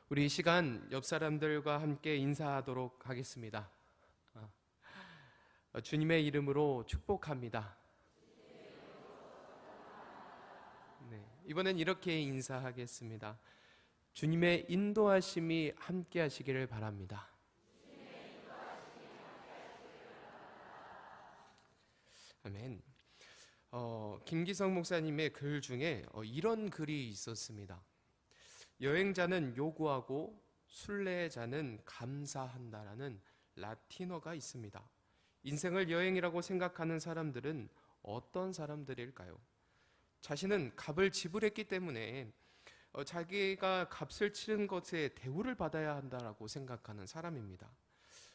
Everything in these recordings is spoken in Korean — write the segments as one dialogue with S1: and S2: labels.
S1: 우리 이 시간 옆 사람들과 함께 인사하도록 하겠습니다. 주님의 이름으로 축복합니다. 네, 이번엔 이렇게 인사하겠습니다. 주님의 인도하심이 함께 하시기를 바랍니다. 아멘. 김기성 목사님의 글 중에 이런 글이 있었습니다. 여행자는 요구하고 순례자는 감사한다라는 라틴어가 있습니다. 인생을 여행이라고 생각하는 사람들은 어떤 사람들일까요? 자신은 값을 지불했기 때문에 자기가 값을 치른 것에 대우를 받아야 한다라고 생각하는 사람입니다.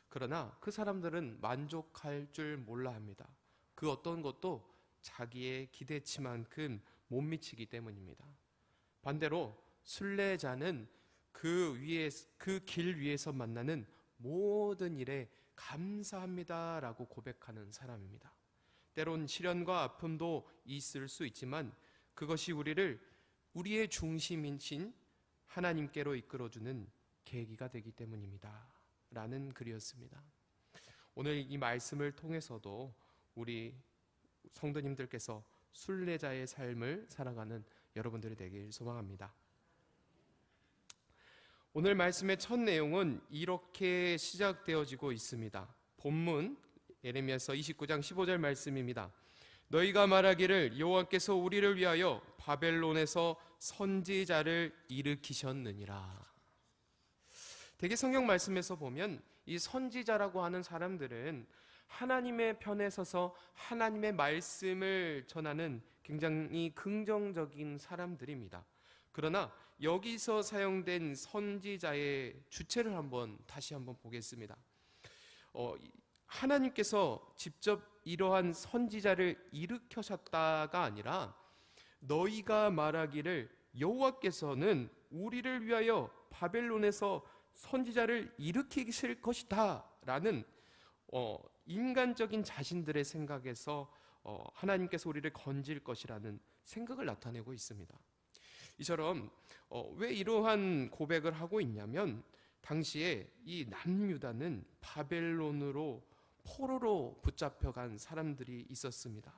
S1: 그러나 그 사람들은 만족할 줄 몰라 합니다. 그 어떤 것도 자기의 기대치만큼 못 미치기 때문입니다. 반대로 순례자는 그 길 위에서 만나는 모든 일에 감사합니다라고 고백하는 사람입니다. 때론 시련과 아픔도 있을 수 있지만 그것이 우리의 중심이신 하나님께로 이끌어주는 계기가 되기 때문입니다. 라는 글이었습니다. 오늘 이 말씀을 통해서도 우리 성도님들께서 순례자의 삶을 살아가는 여러분들이 되길 소망합니다. 오늘 말씀의 첫 내용은 이렇게 시작되어지고 있습니다. 본문 예레미야서 29장 15절 말씀입니다. 너희가 말하기를 여호와께서 우리를 위하여 바벨론에서 선지자를 일으키셨느니라. 대개 성경 말씀에서 보면 이 선지자라고 하는 사람들은 하나님의 편에 서서 하나님의 말씀을 전하는 굉장히 긍정적인 사람들입니다. 그러나 여기서 사용된 선지자의 주체를 다시 한번 보겠습니다. 하나님께서 직접 이러한 선지자를 일으켜셨다가 아니라 너희가 말하기를 여호와께서는 우리를 위하여 바벨론에서 선지자를 일으키실 것이다 라는 인간적인 자신들의 생각에서 하나님께서 우리를 건질 것이라는 생각을 나타내고 있습니다. 이처럼 왜 이러한 고백을 하고 있냐면 당시에 이 남유다는 바벨론으로 포로로 붙잡혀간 사람들이 있었습니다.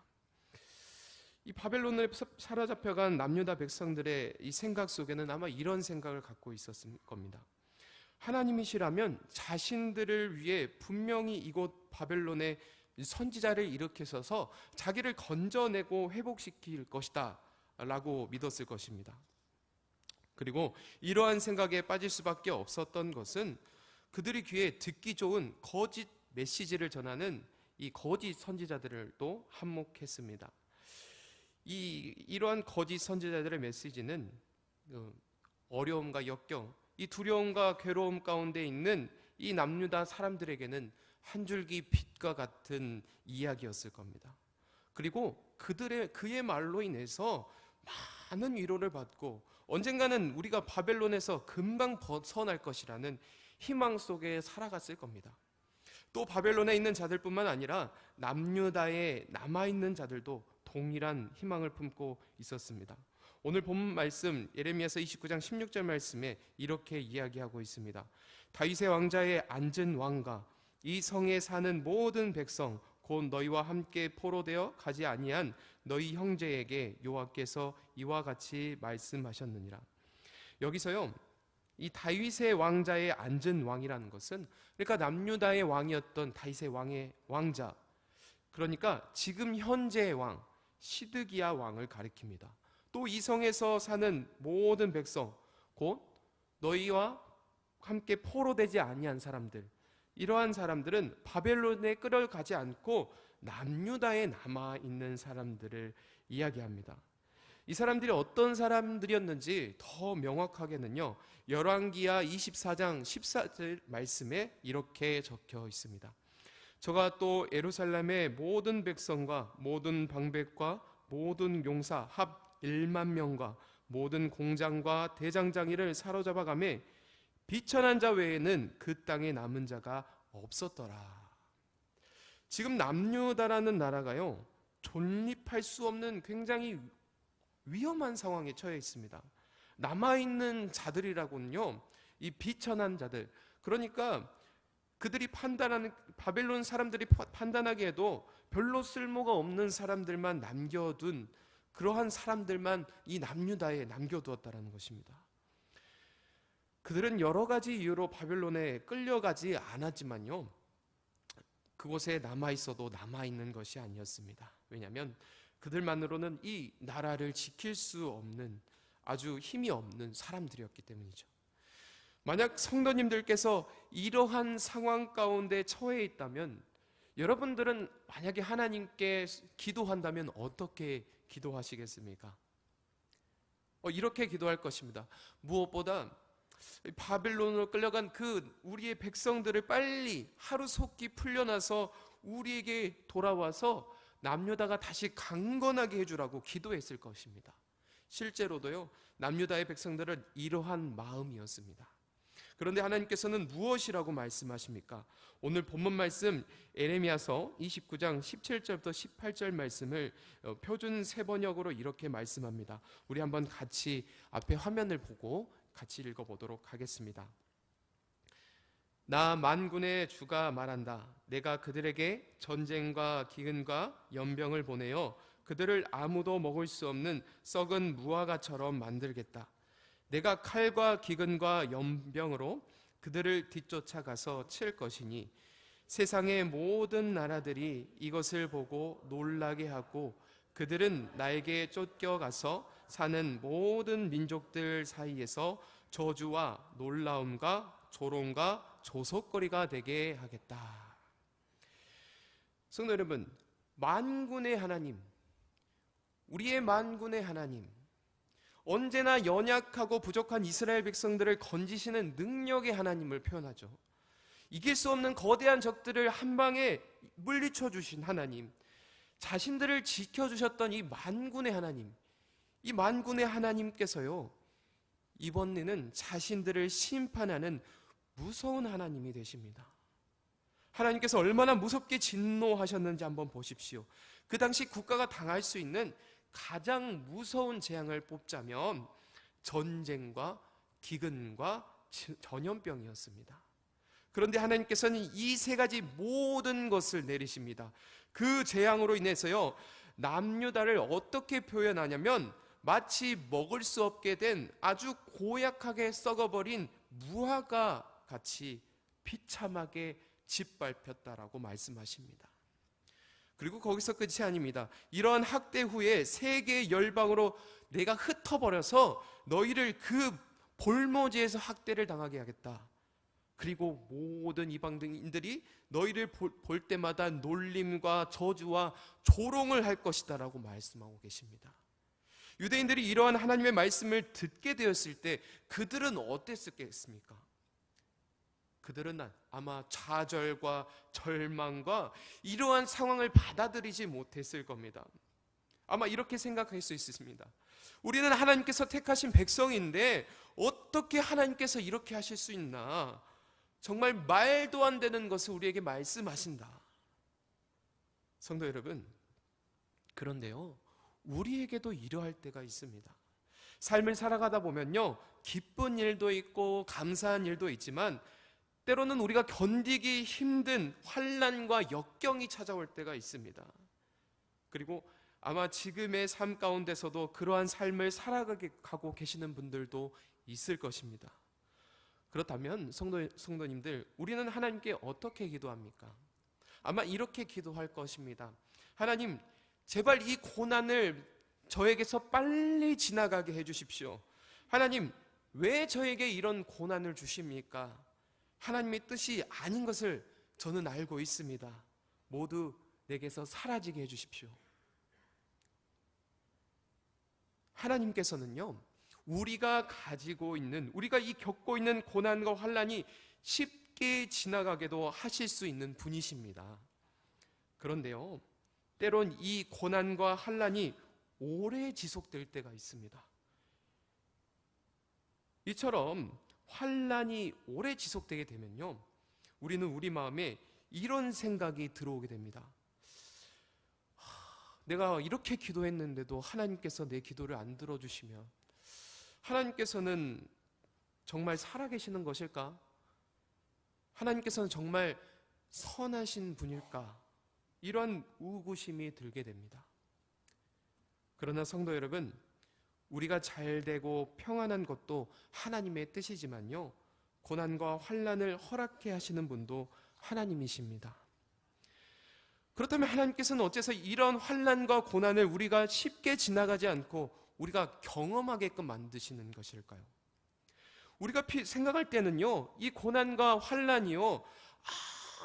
S1: 이 바벨론에 사로잡혀간 남유다 백성들의 이 생각 속에는 아마 이런 생각을 갖고 있었을 겁니다. 하나님이시라면 자신들을 위해 분명히 이곳 바벨론에 선지자를 일으키셔서 자기를 건져내고 회복시킬 것이다 라고 믿었을 것입니다. 그리고 이러한 생각에 빠질 수밖에 없었던 것은 그들이 귀에 듣기 좋은 거짓 메시지를 전하는 이 거짓 선지자들을 또 한몫했습니다. 이러한 거짓 선지자들의 메시지는 어려움과 역경, 이 두려움과 괴로움 가운데 있는 이 남유다 사람들에게는 한 줄기 빛과 같은 이야기였을 겁니다. 그리고 그의 말로 인해서 많은 위로를 받고 언젠가는 우리가 바벨론에서 금방 벗어날 것이라는 희망 속에 살아갔을 겁니다. 또 바벨론에 있는 자들뿐만 아니라 남유다에 남아있는 자들도 동일한 희망을 품고 있었습니다. 오늘 본 말씀 예레미야서 29장 16절 말씀에 이렇게 이야기하고 있습니다. 다윗의 왕자에 앉은 왕과 이 성에 사는 모든 백성 곧 너희와 함께 포로되어 가지 아니한 너희 형제에게 여호와께서 이와 같이 말씀하셨느니라. 여기서요, 이 다윗의 왕자에 앉은 왕이라는 것은 그러니까 남유다의 왕이었던 다윗의 왕의 왕자, 그러니까 지금 현재의 왕 시드기야 왕을 가리킵니다. 또 이 성에서 사는 모든 백성 곧 너희와 함께 포로되지 아니한 사람들, 이러한 사람들은 바벨론에 끌어가지 않고 남유다에 남아있는 사람들을 이야기합니다. 이 사람들이 어떤 사람들이었는지 더 명확하게는요, 열왕기하 24장 14절 말씀에 이렇게 적혀 있습니다. 저가 또 예루살렘의 모든 백성과 모든 방백과 모든 용사 합 1만 명과 모든 공장과 대장장이를 사로잡아가매 비천한 자 외에는 그 땅에 남은 자가 없었더라. 지금 남유다라는 나라가요, 존립할 수 없는 굉장히 위험한 상황에 처해 있습니다. 남아있는 자들이라고는요, 이 비천한 자들, 그러니까 그들이 바벨론 사람들이 판단하기에도 별로 쓸모가 없는 사람들만 남겨둔, 그러한 사람들만 이 남유다에 남겨두었다는 것입니다. 그들은 여러 가지 이유로 바벨론에 끌려가지 않았지만요, 그곳에 남아있어도 남아있는 것이 아니었습니다. 왜냐하면 그들만으로는 이 나라를 지킬 수 없는, 아주 힘이 없는 사람들이었기 때문이죠. 만약 성도님들께서 이러한 상황 가운데 처해 있다면, 여러분들은 만약에 하나님께 기도한다면 어떻게 기도하시겠습니까? 이렇게 기도할 것입니다. 무엇보다 바벨론으로 끌려간 그 우리의 백성들을 빨리 하루속히 풀려나서 우리에게 돌아와서 남유다가 다시 강건하게 해주라고 기도했을 것입니다. 실제로도요, 남유다의 백성들은 이러한 마음이었습니다. 그런데 하나님께서는 무엇이라고 말씀하십니까? 오늘 본문 말씀 에레미야서 29장 17절부터 18절 말씀을 표준 세번역으로 이렇게 말씀합니다. 우리 한번 같이 앞에 화면을 보고 같이 읽어보도록 하겠습니다. 나 만군의 주가 말한다. 내가 그들에게 전쟁과 기근과 연병을 보내어 그들을 아무도 먹을 수 없는 썩은 무화과처럼 만들겠다. 내가 칼과 기근과 연병으로 그들을 뒤쫓아가서 칠 것이니 세상의 모든 나라들이 이것을 보고 놀라게 하고 그들은 나에게 쫓겨가서 사는 모든 민족들 사이에서 저주와 놀라움과 조롱과 조속거리가 되게 하겠다. 성도 여러분, 만군의 하나님, 우리의 만군의 하나님, 언제나 연약하고 부족한 이스라엘 백성들을 건지시는 능력의 하나님을 표현하죠. 이길 수 없는 거대한 적들을 한 방에 물리쳐 주신 하나님, 자신들을 지켜주셨던 이 만군의 하나님, 이 만군의 하나님께서요, 이번에는 자신들을 심판하는 무서운 하나님이 되십니다. 하나님께서 얼마나 무섭게 진노하셨는지 한번 보십시오. 그 당시 국가가 당할 수 있는 가장 무서운 재앙을 뽑자면 전쟁과 기근과 전염병이었습니다. 그런데 하나님께서는 이 세 가지 모든 것을 내리십니다. 그 재앙으로 인해서요, 남유다를 어떻게 표현하냐면 마치 먹을 수 없게 된 아주 고약하게 썩어버린 무화과 같이 비참하게 짓밟혔다라고 말씀하십니다. 그리고 거기서 끝이 아닙니다. 이러한 학대 후에 세계 열방으로 내가 흩어버려서 너희를 그 볼모지에서 학대를 당하게 하겠다. 그리고 모든 이방인들이 너희를 볼 때마다 놀림과 저주와 조롱을 할 것이다 라고 말씀하고 계십니다. 유대인들이 이러한 하나님의 말씀을 듣게 되었을 때 그들은 어땠겠습니까? 그들은 아마 좌절과 절망과 이러한 상황을 받아들이지 못했을 겁니다. 아마 이렇게 생각할 수 있습니다. 우리는 하나님께서 택하신 백성인데 어떻게 하나님께서 이렇게 하실 수 있나? 정말 말도 안 되는 것을 우리에게 말씀하신다. 성도 여러분, 그런데요, 우리에게도 이러할 때가 있습니다. 삶을 살아가다 보면요, 기쁜 일도 있고 감사한 일도 있지만 때로는 우리가 견디기 힘든 환난과 역경이 찾아올 때가 있습니다. 그리고 아마 지금의 삶 가운데서도 그러한 삶을 살아가고 계시는 분들도 있을 것입니다. 그렇다면 성도님들, 우리는 하나님께 어떻게 기도합니까? 아마 이렇게 기도할 것입니다. 하나님, 제발 이 고난을 저에게서 빨리 지나가게 해주십시오. 하나님, 왜 저에게 이런 고난을 주십니까? 하나님의 뜻이 아닌 것을 저는 알고 있습니다. 모두 내게서 사라지게 해주십시오. 하나님께서는요, 우리가 가지고 있는, 우리가 겪고 있는 고난과 환난이 쉽게 지나가게도 하실 수 있는 분이십니다. 그런데요, 때론 이 고난과 환난이 오래 지속될 때가 있습니다. 이처럼 환난이 오래 지속되게 되면요, 우리는 우리 마음에 이런 생각이 들어오게 됩니다. 내가 이렇게 기도했는데도 하나님께서 내 기도를 안 들어주시면, 하나님께서는 정말 살아계시는 것일까? 하나님께서는 정말 선하신 분일까? 이런 의구심이 들게 됩니다. 그러나 성도 여러분, 우리가 잘되고 평안한 것도 하나님의 뜻이지만요, 고난과 환난을 허락해 하시는 분도 하나님이십니다. 그렇다면 하나님께서는 어째서 이런 환난과 고난을 우리가 쉽게 지나가지 않고 우리가 경험하게끔 만드시는 것일까요? 우리가 생각할 때는요, 이 고난과 환난이요,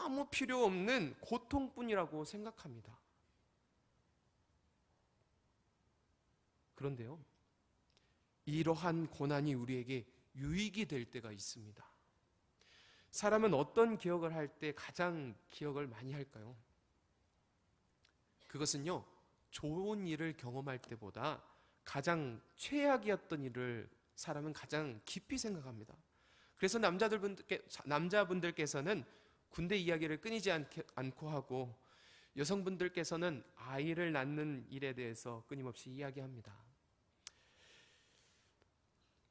S1: 아무 필요 없는 고통뿐이라고 생각합니다. 그런데요, 이러한 고난이 우리에게 유익이 될 때가 있습니다. 사람은 어떤 기억을 할 때 가장 기억을 많이 할까요? 그것은요, 좋은 일을 경험할 때보다 가장 최악이었던 일을 사람은 가장 깊이 생각합니다. 그래서 남자분들께서는 군대 이야기를 끊이지 않고 하고, 여성분들께서는 아이를 낳는 일에 대해서 끊임없이 이야기합니다.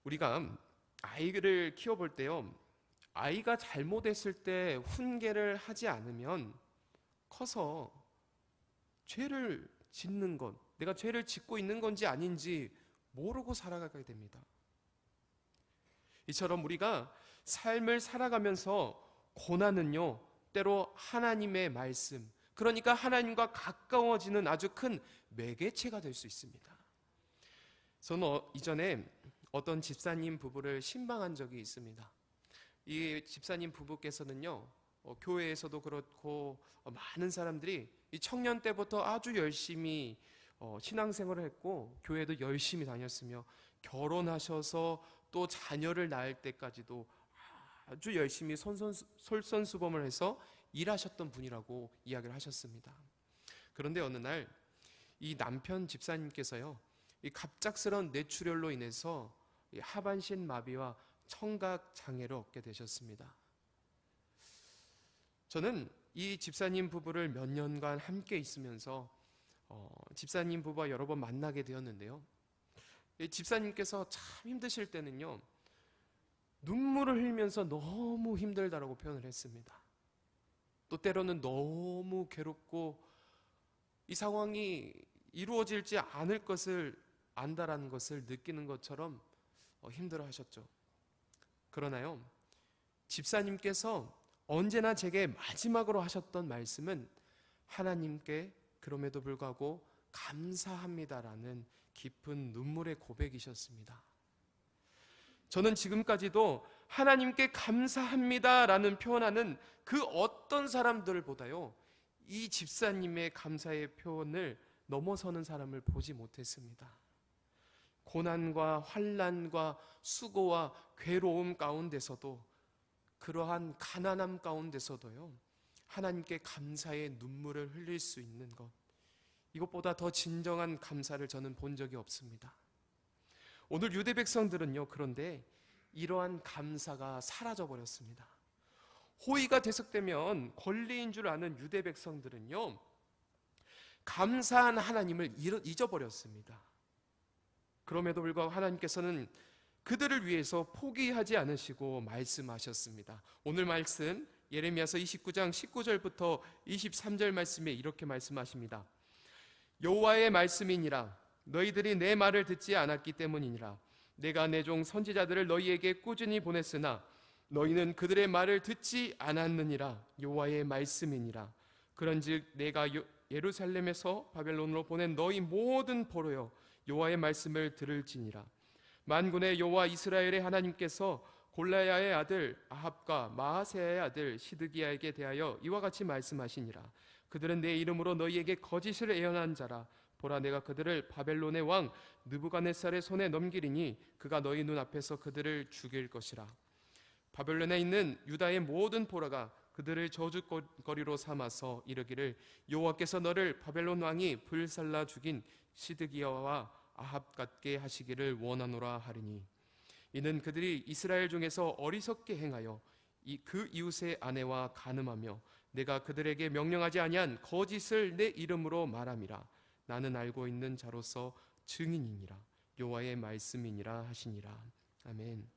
S1: 우리가 아이를 키워볼 때요, 아이가 잘못했을 때 훈계를 하지 않으면 커서 죄를 짓는 것, 내가 죄를 짓고 있는 건지 아닌지 모르고 살아가게 됩니다. 이처럼 우리가 삶을 살아가면서 고난은요, 때로 하나님의 말씀, 그러니까 하나님과 가까워지는 아주 큰 매개체가 될 수 있습니다. 저는 이전에 어떤 집사님 부부를 신방한 적이 있습니다. 이 집사님 부부께서는요, 교회에서도 그렇고 많은 사람들이 이 청년 때부터 아주 열심히 신앙생활을 했고 교회도 열심히 다녔으며, 결혼하셔서 또 자녀를 낳을 때까지도 아주 열심히 솔선수범을 해서 일하셨던 분이라고 이야기를 하셨습니다. 그런데 어느 날 이 남편 집사님께서요, 이 갑작스러운 뇌출혈로 인해서 이 하반신 마비와 청각 장애를 얻게 되셨습니다. 저는 이 집사님 부부를 몇 년간 함께 있으면서 집사님 부부와 여러 번 만나게 되었는데요, 이 집사님께서 참 힘드실 때는요, 눈물을 흘리면서 너무 힘들다라고 표현을 했습니다. 또 때로는 너무 괴롭고 이 상황이 이루어질지 않을 것을 안다라는 것을 느끼는 것처럼 힘들어 하셨죠. 그러나요, 집사님께서 언제나 제게 마지막으로 하셨던 말씀은 하나님께 그럼에도 불구하고 감사합니다라는 깊은 눈물의 고백이셨습니다. 저는 지금까지도 하나님께 감사합니다라는 표현하는 그 어떤 사람들보다요, 이 집사님의 감사의 표현을 넘어서는 사람을 보지 못했습니다. 고난과 환난과 수고와 괴로움 가운데서도, 그러한 가난함 가운데서도요, 하나님께 감사의 눈물을 흘릴 수 있는 것, 이것보다 더 진정한 감사를 저는 본 적이 없습니다. 오늘 유대 백성들은요, 그런데 이러한 감사가 사라져 버렸습니다. 호의가 대속되면 권리인 줄 아는 유대 백성들은요, 감사한 하나님을 잊어버렸습니다. 그럼에도 불구하고 하나님께서는 그들을 위해서 포기하지 않으시고 말씀하셨습니다. 오늘 말씀 예레미야서 29장 19절부터 23절 말씀에 이렇게 말씀하십니다. 여호와의 말씀이니라. 너희들이 내 말을 듣지 않았기 때문이니라. 내가 내 종 선지자들을 너희에게 꾸준히 보냈으나 너희는 그들의 말을 듣지 않았느니라. 여호와의 말씀이니라. 그런즉 내가 예루살렘에서 바벨론으로 보낸 너희 모든 포로여, 여호와의 말씀을 들을지니라. 만군의 여호와 이스라엘의 하나님께서 골라야의 아들 아합과 마아세야의 아들 시드기야에게 대하여 이와 같이 말씀하시니라. 그들은 내 이름으로 너희에게 거짓을 예언한 자라. 보라, 내가 그들을 바벨론의 왕 느부갓네살의 손에 넘기리니 그가 너희 눈앞에서 그들을 죽일 것이라. 바벨론에 있는 유다의 모든 포로가 그들을 저주거리로 삼아서 이르기를 여호와께서 너를 바벨론 왕이 불살라 죽인 시드기야와 아합 같게 하시기를 원하노라 하리니, 이는 그들이 이스라엘 중에서 어리석게 행하여 그 이웃의 아내와 간음하며 내가 그들에게 명령하지 아니한 거짓을 내 이름으로 말함이라. 나는 알고 있는 자로서 증인이니라. 여호와의 말씀이니라 하시니라. 아멘.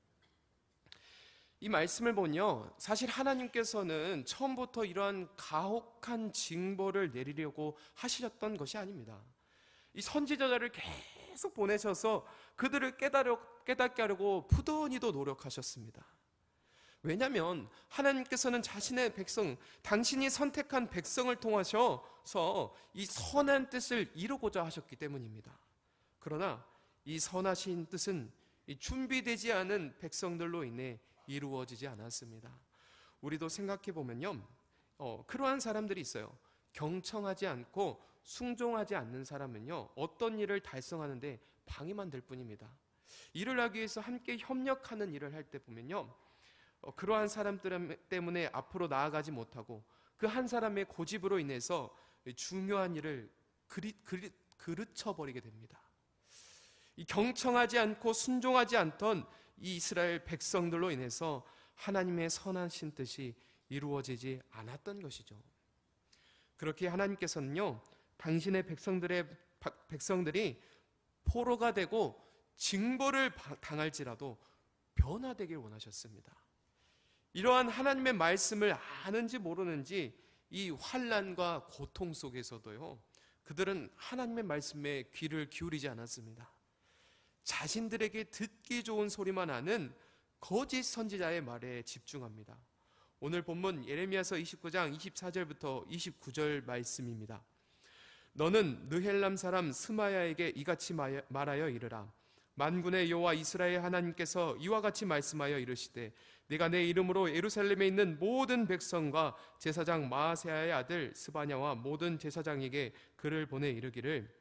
S1: 이 말씀을 보면요, 사실 하나님께서는 처음부터 이러한 가혹한 징벌을 내리려고 하시렸던 것이 아닙니다. 이 선지자들을 계속 보내셔서 그들을 깨닫게 하려고 부단히도 노력하셨습니다. 왜냐하면 하나님께서는 자신의 백성, 당신이 선택한 백성을 통하셔서 이 선한 뜻을 이루고자 하셨기 때문입니다. 그러나 이 선하신 뜻은 이 준비되지 않은 백성들로 인해 이루어지지 않았습니다. 우리도 생각해 보면요, 그러한 사람들이 있어요. 경청하지 않고 순종하지 않는 사람은요, 어떤 일을 달성하는데 방해만 될 뿐입니다. 일을 하기 위해서 함께 협력하는 일을 할 때 보면요, 그러한 사람들 때문에 앞으로 나아가지 못하고 그 한 사람의 고집으로 인해서 중요한 일을 그르쳐버리게 됩니다. 이 경청하지 않고 순종하지 않던 이 이스라엘 백성들로 인해서 하나님의 선하신 뜻이 이루어지지 않았던 것이죠. 그렇게 하나님께서는요, 당신의 백성들이 포로가 되고 징벌을 당할지라도 변화되길 원하셨습니다. 이러한 하나님의 말씀을 아는지 모르는지 이 환난과 고통 속에서도요, 그들은 하나님의 말씀에 귀를 기울이지 않았습니다. 자신들에게 듣기 좋은 소리만 하는 거짓 선지자의 말에 집중합니다. 오늘 본문 예레미야서 29장 24절부터 29절 말씀입니다. 너는 느헬람 사람 스마야에게 이같이 말하여 이르라. 만군의 여호와 이스라엘 하나님께서 이와 같이 말씀하여 이르시되 내가 내 이름으로 예루살렘에 있는 모든 백성과 제사장 마아세야의 아들 스바냐와 모든 제사장에게 글을 보내 이르기를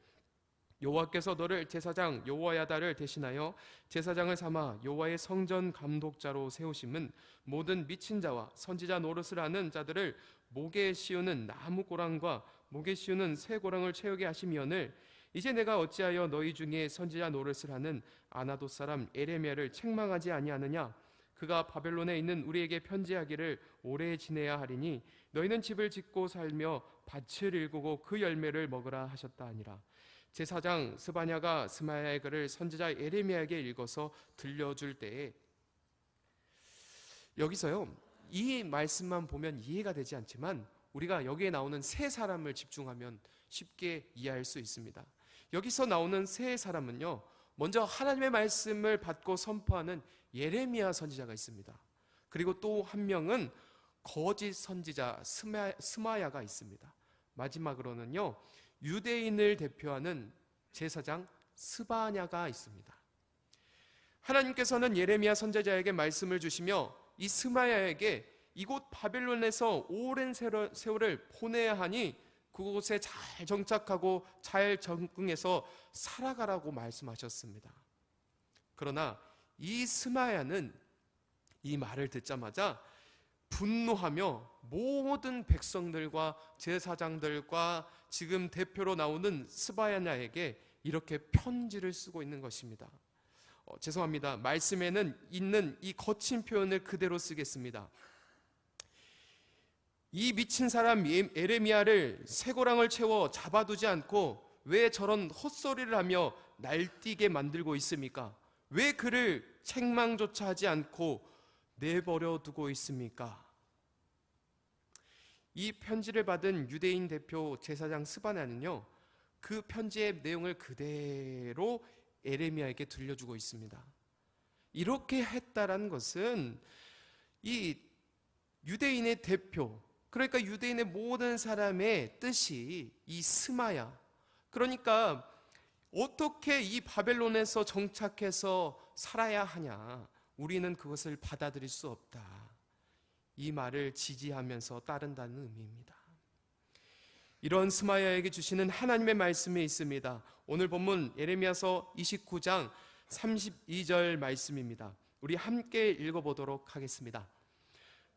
S1: 여호와께서 너를 제사장 여호야다를 대신하여 제사장을 삼아 여호와의 성전 감독자로 세우심은 모든 미친 자와 선지자 노릇을 하는 자들을 목에 씌우는 나무 고랑과 목에 씌우는 새 고랑을 채우게 하시면을 이제 내가 어찌하여 너희 중에 선지자 노릇을 하는 아나돗 사람 에레미야를 책망하지 아니하느냐. 그가 바벨론에 있는 우리에게 편지하기를 오래 지내야 하리니 너희는 집을 짓고 살며 밭을 일구고 그 열매를 먹으라 하셨다 하니라. 제사장 스바냐가 스마야의 글을 선지자 에레미야에게 읽어서 들려줄 때에, 여기서요, 이 말씀만 보면 이해가 되지 않지만 우리가 여기에 나오는 세 사람을 집중하면 쉽게 이해할 수 있습니다. 여기서 나오는 세 사람은요, 먼저 하나님의 말씀을 받고 선포하는 예레미야 선지자가 있습니다. 그리고 또 한 명은 거짓 선지자 스마야가 있습니다. 마지막으로는요, 유대인을 대표하는 제사장 스바냐가 있습니다. 하나님께서는 예레미야 선지자에게 말씀을 주시며 이 스마야에게 이곳 바벨론에서 오랜 세월을 보내야 하니 그곳에 잘 정착하고 잘 적응해서 살아가라고 말씀하셨습니다. 그러나 이 스마야는 이 말을 듣자마자 분노하며 모든 백성들과 제사장들과 지금 대표로 나오는 스바냐에게 이렇게 편지를 쓰고 있는 것입니다. 죄송합니다. 말씀에는 있는 이 거친 표현을 그대로 쓰겠습니다. 이 미친 사람 에레미야를 쇠고랑을 채워 잡아두지 않고 왜 저런 헛소리를 하며 날뛰게 만들고 있습니까? 왜 그를 책망조차 하지 않고 내버려 두고 있습니까? 이 편지를 받은 유대인 대표 제사장 스바냐는요, 그 편지의 내용을 그대로 에레미야에게 들려주고 있습니다. 이렇게 했다라는 것은 이 유대인의 대표, 그러니까 유대인의 모든 사람의 뜻이 이 스마야, 그러니까 어떻게 이 바벨론에서 정착해서 살아야 하냐, 우리는 그것을 받아들일 수 없다, 이 말을 지지하면서 따른다는 의미입니다. 이런 스마야에게 주시는 하나님의 말씀이 있습니다. 오늘 본문 예레미야서 29장 32절 말씀입니다. 우리 함께 읽어보도록 하겠습니다.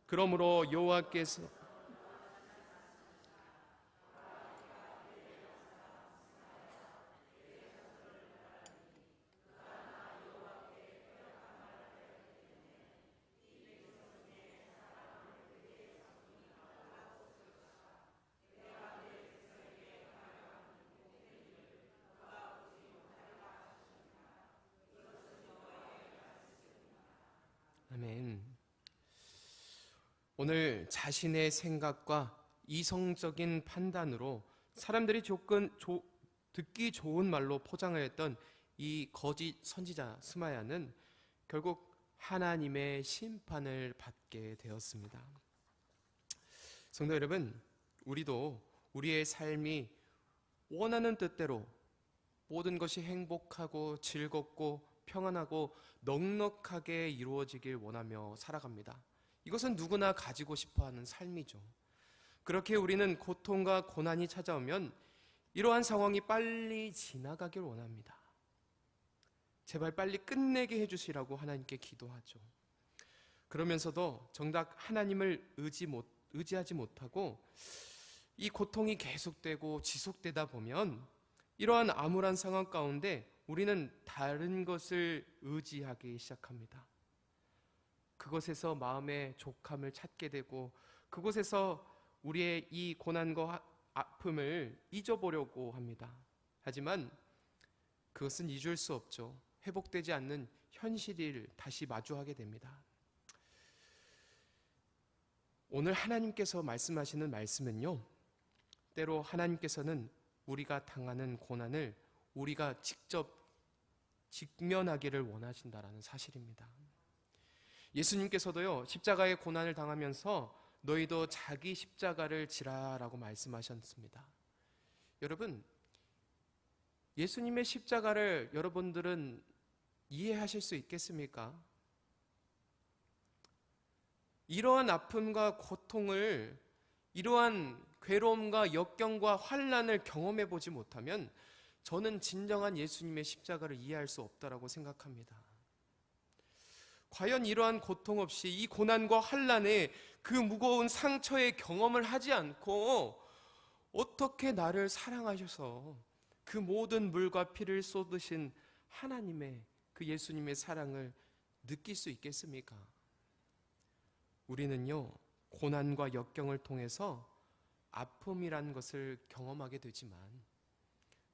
S1: 그러므로 여호와께서 아멘. 오늘 자신의 생각과 이성적인 판단으로 사람들이 듣기 좋은 말로 포장을 했던 이 거짓 선지자 스마야는 결국 하나님의 심판을 받게 되었습니다. 성도 여러분, 우리도 우리의 삶이 원하는 뜻대로 모든 것이 행복하고 즐겁고 평안하고 넉넉하게 이루어지길 원하며 살아갑니다. 이것은 누구나 가지고 싶어하는 삶이죠. 그렇게 우리는 고통과 고난이 찾아오면 이러한 상황이 빨리 지나가길 원합니다. 제발 빨리 끝내게 해주시라고 하나님께 기도하죠. 그러면서도 정작 하나님을 의지하지 못하고 이 고통이 계속되고 지속되다 보면 이러한 암울한 상황 가운데 우리는 다른 것을 의지하기 시작합니다. 그것에서 마음의 족함을 찾게 되고 그곳에서 우리의 이 고난과 아픔을 잊어보려고 합니다. 하지만 그것은 잊을 수 없죠. 회복되지 않는 현실을 다시 마주하게 됩니다. 오늘 하나님께서 말씀하시는 말씀은요, 때로 하나님께서는 우리가 당하는 고난을 우리가 직접 직면하기를 원하신다라는 사실입니다. 예수님께서도요, 십자가의 고난을 당하면서 너희도 자기 십자가를 지라라고 말씀하셨습니다. 여러분, 예수님의 십자가를 여러분들은 이해하실 수 있겠습니까? 이러한 아픔과 고통을, 이러한 괴로움과 역경과 환난을 경험해 보지 못하면 저는 진정한 예수님의 십자가를 이해할 수 없다라고 생각합니다. 과연 이러한 고통 없이 이 고난과 환난의 그 무거운 상처의 경험을 하지 않고 어떻게 나를 사랑하셔서 그 모든 물과 피를 쏟으신 하나님의 그 예수님의 사랑을 느낄 수 있겠습니까? 우리는요, 고난과 역경을 통해서 아픔이라는 것을 경험하게 되지만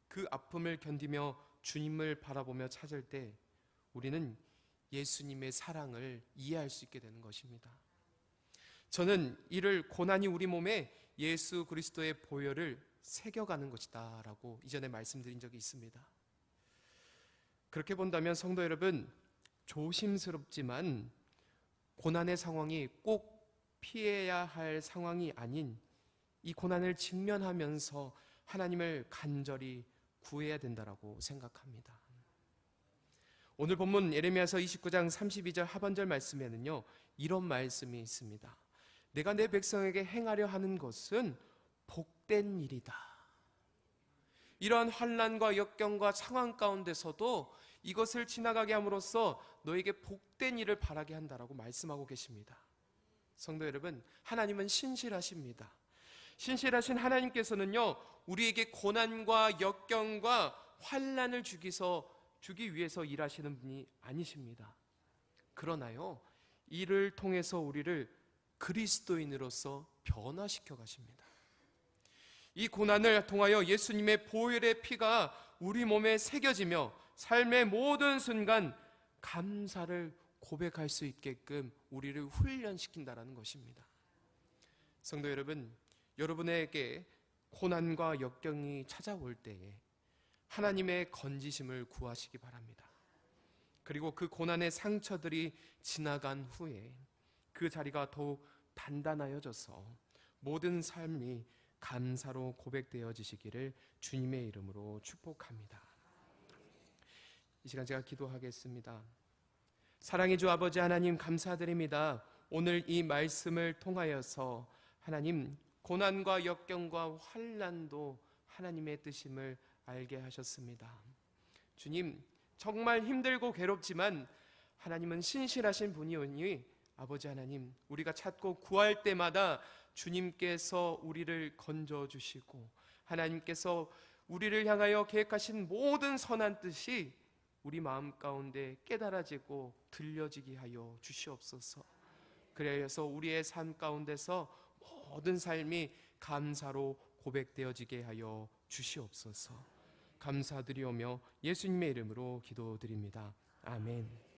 S1: 그 아픔을 견디며 주님을 바라보며 찾을 때 우리는 예수님의 사랑을 이해할 수 있게 되는 것입니다. 저는 이를 고난이 우리 몸에 예수 그리스도의 보혈을 새겨가는 것이다 라고 이전에 말씀드린 적이 있습니다. 그렇게 본다면 성도 여러분, 조심스럽지만 고난의 상황이 꼭 피해야 할 상황이 아닌 이 고난을 직면하면서 하나님을 간절히 구해야 된다라고 생각합니다. 오늘 본문 예레미야서 29장 32절 하반절 말씀에는요, 이런 말씀이 있습니다. 내가 내 백성에게 행하려 하는 것은 복된 일이다. 이러한 환난과 역경과 상황 가운데서도 이것을 지나가게 함으로써 너에게 복된 일을 바라게 한다라고 말씀하고 계십니다. 성도 여러분, 하나님은 신실하십니다. 신실하신 하나님께서는요, 우리에게 고난과 역경과 환난을 주기 위해서 일하시는 분이 아니십니다. 그러나요, 이를 통해서 우리를 그리스도인으로서 변화시켜 가십니다. 이 고난을 통하여 예수님의 보혈의 피가 우리 몸에 새겨지며 삶의 모든 순간 감사를 고백할 수 있게끔 우리를 훈련시킨다는 것입니다. 성도 여러분, 여러분에게 고난과 역경이 찾아올 때에 하나님의 건지심을 구하시기 바랍니다. 그리고 그 고난의 상처들이 지나간 후에 그 자리가 더욱 단단하여져서 모든 삶이 감사로 고백되어지시기를 주님의 이름으로 축복합니다. 이 시간 제가 기도하겠습니다. 사랑의 주 아버지 하나님, 감사드립니다. 오늘 이 말씀을 통하여서 하나님, 고난과 역경과 환난도 하나님의 뜻임을 알게 하셨습니다. 주님, 정말 힘들고 괴롭지만 하나님은 신실하신 분이오니 아버지 하나님, 우리가 찾고 구할 때마다 주님께서 우리를 건져주시고 하나님께서 우리를 향하여 계획하신 모든 선한 뜻이 우리 마음 가운데 깨달아지고 들려지게 하여 주시옵소서. 그래서 우리의 삶 가운데서 모든 삶이 감사로 고백되어지게 하여 주시옵소서. 감사드리오며 예수님의 이름으로 기도드립니다. 아멘.